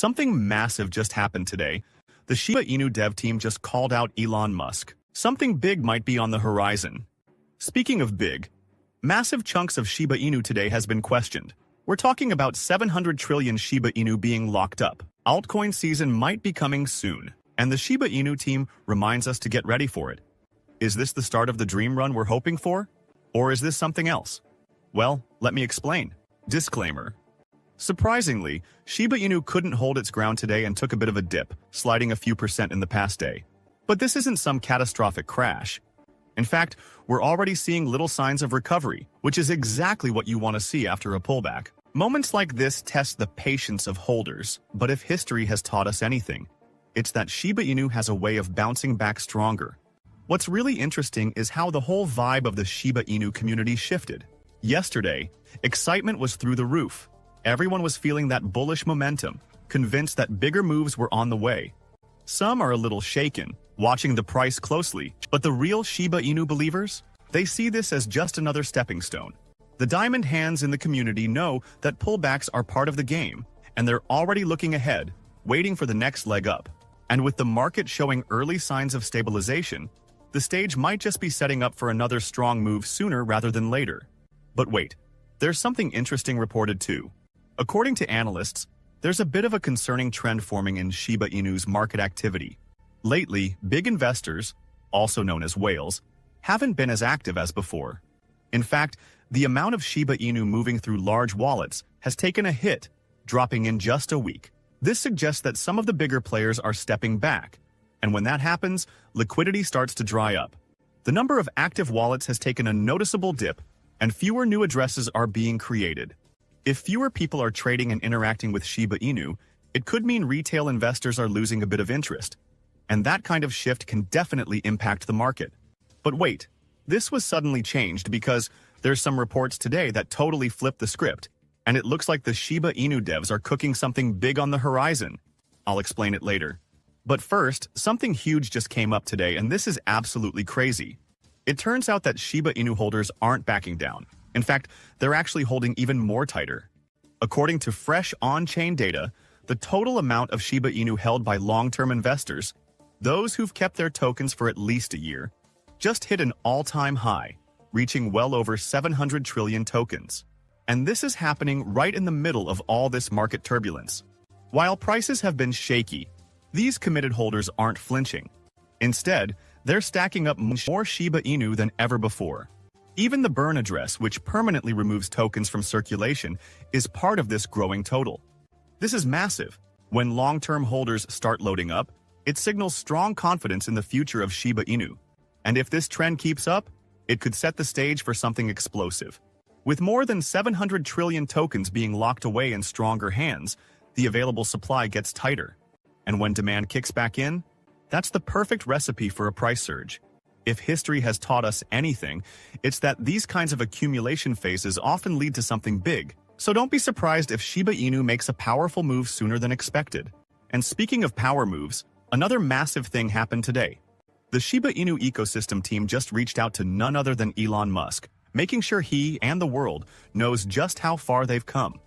Something massive just happened today. The Shiba Inu dev team just called out Elon Musk. Something big might be on the horizon. Speaking of big, massive chunks of Shiba Inu today has been questioned. We're talking about 700 trillion Shiba Inu being locked up. Altcoin season might be coming soon, and the Shiba Inu team reminds us to get ready for it. Is this the start of the dream run we're hoping for? Or is this something else? Well, let me explain. Disclaimer. Surprisingly, Shiba Inu couldn't hold its ground today and took a bit of a dip, sliding a few percent in the past day. But this isn't some catastrophic crash. In fact, we're already seeing little signs of recovery, which is exactly what you want to see after a pullback. Moments like this test the patience of holders, but if history has taught us anything, it's that Shiba Inu has a way of bouncing back stronger. What's really interesting is how the whole vibe of the Shiba Inu community shifted. Yesterday, excitement was through the roof. Everyone was feeling that bullish momentum, convinced that bigger moves were on the way. Some are a little shaken, watching the price closely, but the real Shiba Inu believers? They see this as just another stepping stone. The diamond hands in the community know that pullbacks are part of the game, and they're already looking ahead, waiting for the next leg up. And with the market showing early signs of stabilization, the stage might just be setting up for another strong move sooner rather than later. But wait, there's something interesting reported too. According to analysts, there's a bit of a concerning trend forming in Shiba Inu's market activity. Lately, big investors, also known as whales, haven't been as active as before. In fact, the amount of Shiba Inu moving through large wallets has taken a hit, dropping in just a week. This suggests that some of the bigger players are stepping back, and when that happens, liquidity starts to dry up. The number of active wallets has taken a noticeable dip, and fewer new addresses are being created. If fewer people are trading and interacting with Shiba Inu, it could mean retail investors are losing a bit of interest, and that kind of shift can definitely impact the market. But wait, this was suddenly changed because there's some reports today that totally flipped the script, and it looks like the Shiba Inu devs are cooking something big on the horizon. I'll explain it later. But first, something huge just came up today, and this is absolutely crazy. It turns out that Shiba Inu holders aren't backing down. In fact, they're actually holding even more tighter. According to fresh on-chain data, the total amount of Shiba Inu held by long-term investors, those who've kept their tokens for at least a year, just hit an all-time high, reaching well over 700 trillion tokens. And this is happening right in the middle of all this market turbulence. While prices have been shaky, these committed holders aren't flinching. Instead, they're stacking up more Shiba Inu than ever before. Even the burn address, which permanently removes tokens from circulation, is part of this growing total. This is massive. When long-term holders start loading up, it signals strong confidence in the future of Shiba Inu. And if this trend keeps up, it could set the stage for something explosive. With more than 700 trillion tokens being locked away in stronger hands, the available supply gets tighter. And when demand kicks back in, that's the perfect recipe for a price surge. If history has taught us anything, it's that these kinds of accumulation phases often lead to something big. So don't be surprised if Shiba Inu makes a powerful move sooner than expected. And speaking of power moves, another massive thing happened today. The Shiba Inu ecosystem team just reached out to none other than Elon Musk, making sure he and the world knows just how far they've come.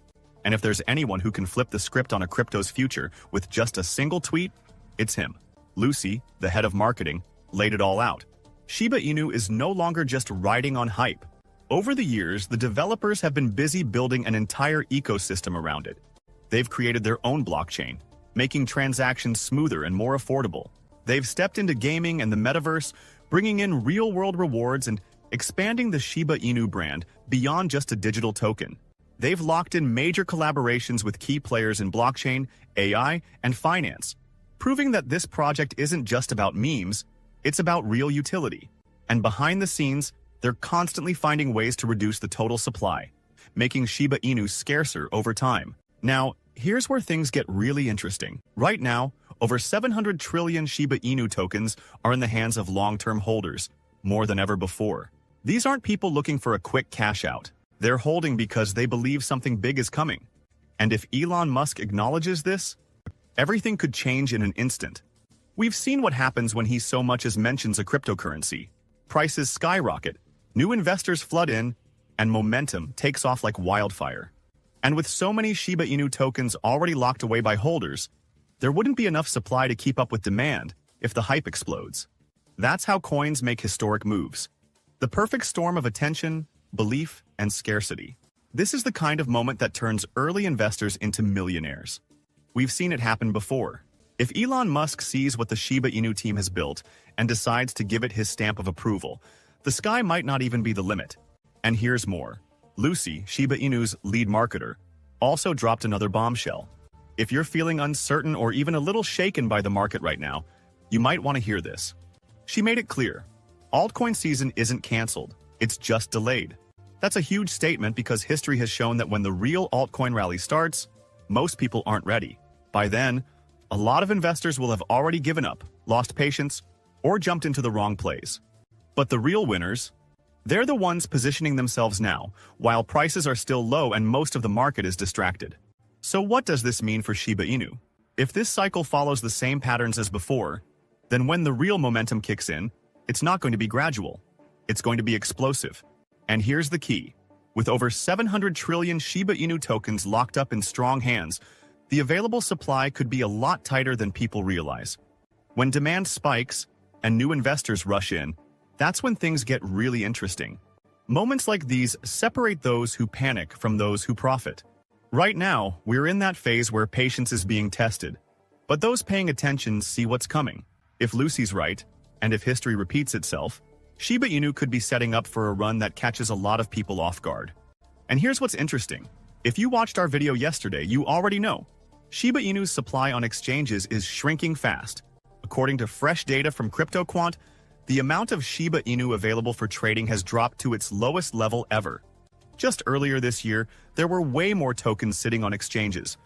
And if there's anyone who can flip the script on a crypto's future with just a single tweet, it's him. Lucy, the head of marketing, laid it all out. Shiba Inu is no longer just riding on hype. Over the years, the developers have been busy building an entire ecosystem around it. They've created their own blockchain, making transactions smoother and more affordable. They've stepped into gaming and the metaverse, bringing in real-world rewards and expanding the Shiba Inu brand beyond just a digital token. They've locked in major collaborations with key players in blockchain, AI, and finance, proving that this project isn't just about memes, it's about real utility. And behind the scenes, they're constantly finding ways to reduce the total supply, making Shiba Inu scarcer over time. Now, here's where things get really interesting. Right now, over 700 trillion Shiba Inu tokens are in the hands of long-term holders, more than ever before. These aren't people looking for a quick cash out. They're holding because they believe something big is coming. And if Elon Musk acknowledges this, everything could change in an instant. We've seen what happens when he so much as mentions a cryptocurrency. Prices skyrocket, new investors flood in, and momentum takes off like wildfire. And with so many Shiba Inu tokens already locked away by holders, there wouldn't be enough supply to keep up with demand if the hype explodes. That's how coins make historic moves. The perfect storm of attention, belief, and scarcity. This is the kind of moment that turns early investors into millionaires. We've seen it happen before. If Elon Musk sees what the Shiba Inu team has built and decides to give it his stamp of approval, the sky might not even be the limit. And here's more. Lucy, Shiba Inu's lead marketer, also dropped another bombshell. If you're feeling uncertain or even a little shaken by the market right now, you might want to hear this. She made it clear. Altcoin season isn't canceled, it's just delayed. That's a huge statement because history has shown that when the real altcoin rally starts, most people aren't ready. By then, a lot of investors will have already given up, lost patience, or jumped into the wrong plays. But the real winners, they're the ones positioning themselves now, while prices are still low and most of the market is distracted. So what does this mean for Shiba Inu? If this cycle follows the same patterns as before, then when the real momentum kicks in, it's not going to be gradual. It's going to be explosive. And here's the key. With over 700 trillion Shiba Inu tokens locked up in strong hands, the available supply could be a lot tighter than people realize. When demand spikes and new investors rush in, that's when things get really interesting. Moments like these separate those who panic from those who profit. Right now, we're in that phase where patience is being tested. But those paying attention see what's coming. If Lucy's right, and if history repeats itself, Shiba Inu could be setting up for a run that catches a lot of people off guard. And here's what's interesting. If you watched our video yesterday, you already know. Shiba Inu's supply on exchanges is shrinking fast. According to fresh data from CryptoQuant, the amount of Shiba Inu available for trading has dropped to its lowest level ever. Just earlier this year, there were way more tokens sitting on exchanges.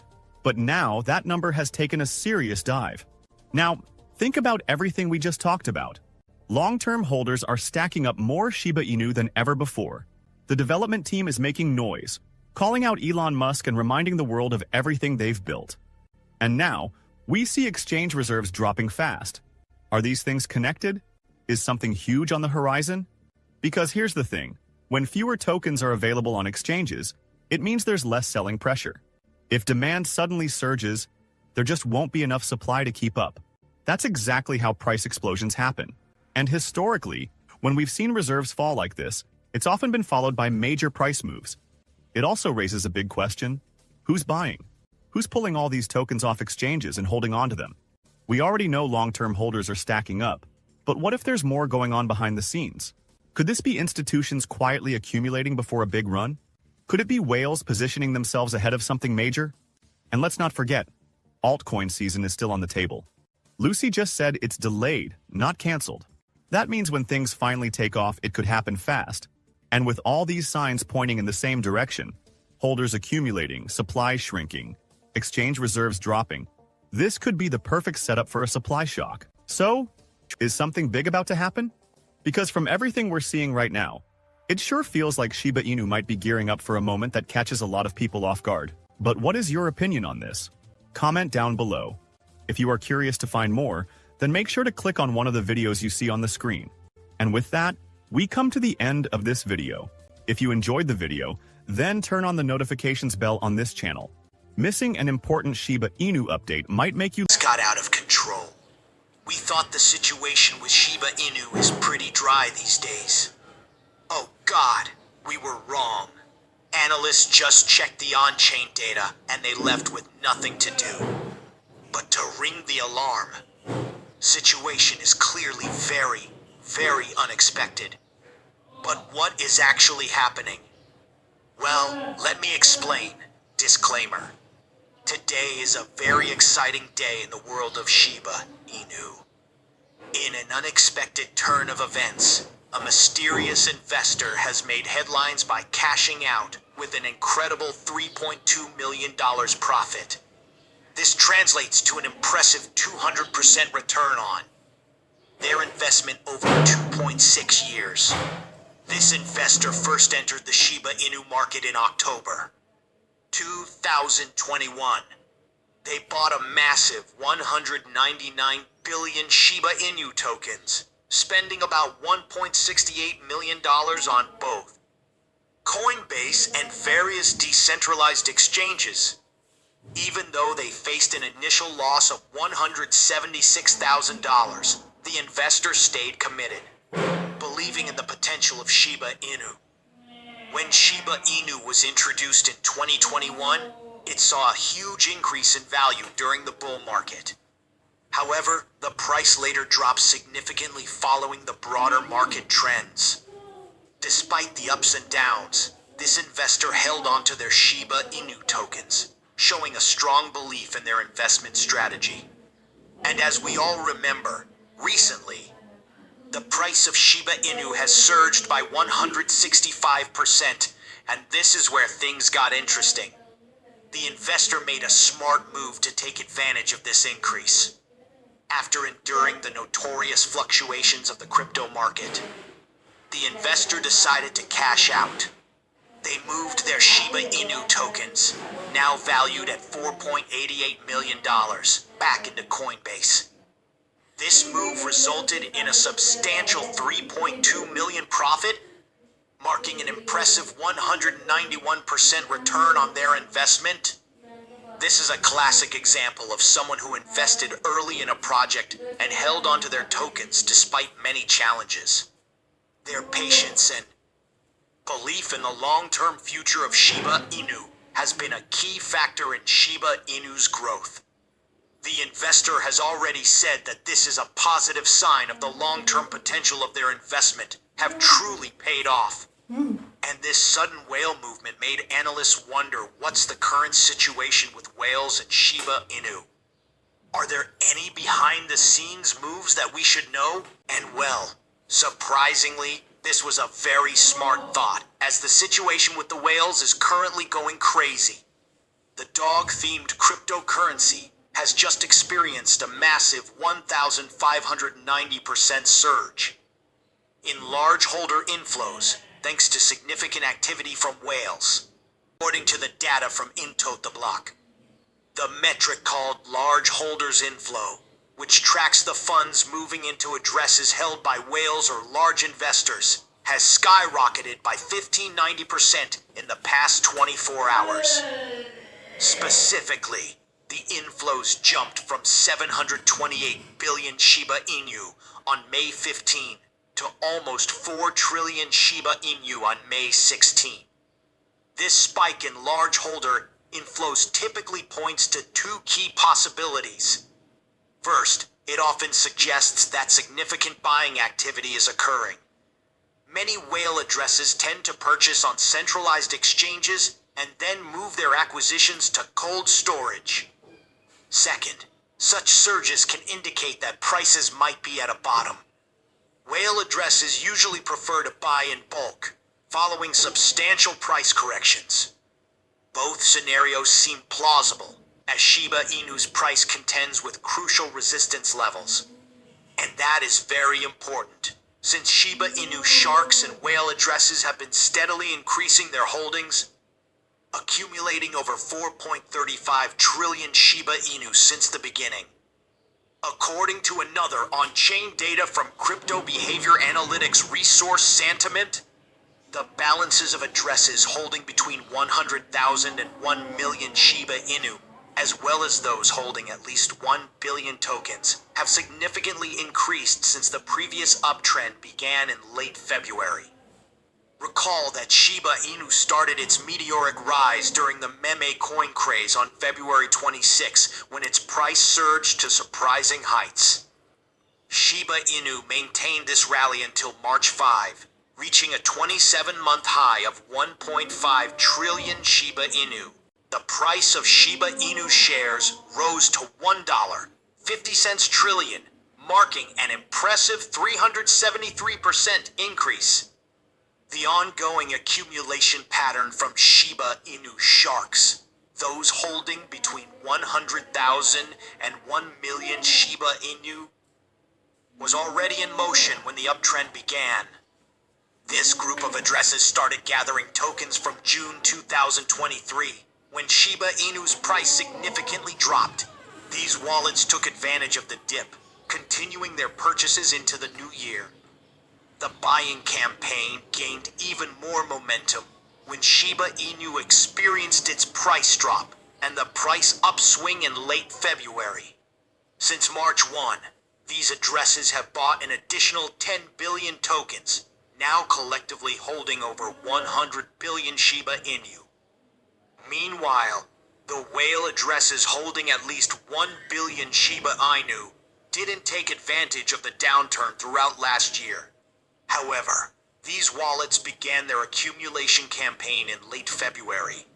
But now, that number has taken a serious dive. Now, think about everything we just talked about. Long-term holders are stacking up more Shiba Inu than ever before. The development team is making noise, calling out Elon Musk and reminding the world of everything they've built. And now, we see exchange reserves dropping fast. Are these things connected? Is something huge on the horizon? Because here's the thing. When fewer tokens are available on exchanges, it means there's less selling pressure. If demand suddenly surges, there just won't be enough supply to keep up. That's exactly how price explosions happen. And historically, when we've seen reserves fall like this, it's often been followed by major price moves. It also raises a big question. Who's buying? Who's pulling all these tokens off exchanges and holding on to them? We already know long-term holders are stacking up, but what if there's more going on behind the scenes? Could this be institutions quietly accumulating before a big run? Could it be whales positioning themselves ahead of something major? And let's not forget, altcoin season is still on the table. Lucy just said it's delayed, not canceled. That means when things finally take off, it could happen fast. And with all these signs pointing in the same direction, holders accumulating, supply shrinking, exchange reserves dropping, this could be the perfect setup for a supply shock. So, is something big about to happen? Because from everything we're seeing right now, it sure feels like Shiba Inu might be gearing up for a moment that catches a lot of people off guard. But what is your opinion on this? Comment down below. If you are curious to find more, then make sure to click on one of the videos you see on the screen. And with that, we come to the end of this video. If you enjoyed the video, then turn on the notifications bell on this channel. Missing an important Shiba Inu update might make you got out of control. We thought the situation with Shiba Inu is pretty dry these days. Oh God, we were wrong. Analysts just checked the on-chain data and they left with nothing to do but to ring the alarm. Situation is clearly very, very unexpected. But what is actually happening? Well, let me explain. Disclaimer. Today is a very exciting day in the world of Shiba Inu. In an unexpected turn of events, a mysterious investor has made headlines by cashing out with an incredible $3.2 million profit. This translates to an impressive 200% return on their investment over 2.6 years. This investor first entered the Shiba Inu market in October 2021. They bought a massive 199 billion Shiba Inu tokens, spending about $1.68 million on both Coinbase, and various decentralized exchanges. Even though they faced an initial loss of $176,000, the investor stayed committed, believing in the potential of Shiba Inu. When Shiba Inu was introduced in 2021, it saw a huge increase in value during the bull market. However, the price later dropped significantly following the broader market trends. Despite the ups and downs, this investor held onto their Shiba Inu tokens, showing a strong belief in their investment strategy. And as we all remember, recently, the price of Shiba Inu has surged by 165%, and this is where things got interesting. The investor made a smart move to take advantage of this increase. After enduring the notorious fluctuations of the crypto market, the investor decided to cash out. They moved their Shiba Inu tokens, now valued at $4.88 million, back into Coinbase. This move resulted in a substantial $3.2 million profit, marking an impressive 191% return on their investment. This is a classic example of someone who invested early in a project and held onto their tokens despite many challenges. Their patience and belief in the long-term future of Shiba Inu has been a key factor in Shiba Inu's growth. The investor has already said that this is a positive sign of the long-term potential of their investment have truly paid off. And this sudden whale movement made analysts wonder what's the current situation with whales and Shiba Inu. Are there any behind-the-scenes moves that we should know? And well, surprisingly, this was a very smart thought, as the situation with the whales is currently going crazy. The dog-themed cryptocurrency has just experienced a massive 1,590% surge in large holder inflows, thanks to significant activity from whales, according to the data from Intot the Block. The metric called large holders inflow, which tracks the funds moving into addresses held by whales or large investors, has skyrocketed by 1590% in the past 24 hours. Specifically, the inflows jumped from 728 billion Shiba Inu on May 15 to almost 4 trillion Shiba Inu on May 16. This spike in large holder inflows typically points to two key possibilities. First, it often suggests that significant buying activity is occurring. Many whale addresses tend to purchase on centralized exchanges and then move their acquisitions to cold storage. Second, such surges can indicate that prices might be at a bottom. Whale addresses usually prefer to buy in bulk, following substantial price corrections. Both scenarios seem plausible, as Shiba Inu's price contends with crucial resistance levels. And that is very important, since Shiba Inu sharks and whale addresses have been steadily increasing their holdings, accumulating over 4.35 trillion Shiba Inu since the beginning. According to another on-chain data from crypto behavior analytics resource Santiment, the balances of addresses holding between 100,000 and 1 million Shiba Inu, as well as those holding at least 1 billion tokens, have significantly increased since the previous uptrend began in late February. Recall that Shiba Inu started its meteoric rise during the meme coin craze on February 26, when its price surged to surprising heights. Shiba Inu maintained this rally until March 5, reaching a 27-month high of 1.5 trillion Shiba Inu. The price of Shiba Inu shares rose to $1.50 trillion, marking an impressive 373% increase. The ongoing accumulation pattern from Shiba Inu sharks, those holding between 100,000 and 1 million Shiba Inu, was already in motion when the uptrend began. This group of addresses started gathering tokens from June 2023, when Shiba Inu's price significantly dropped. These wallets took advantage of the dip, continuing their purchases into the new year. The buying campaign gained even more momentum, when Shiba Inu experienced its price drop and the price upswing in late February. Since March 1, these addresses have bought an additional 10 billion tokens, now collectively holding over 100 billion Shiba Inu. Meanwhile, the whale addresses holding at least 1 billion Shiba Inu didn't take advantage of the downturn throughout last year. However, these wallets began their accumulation campaign in late February,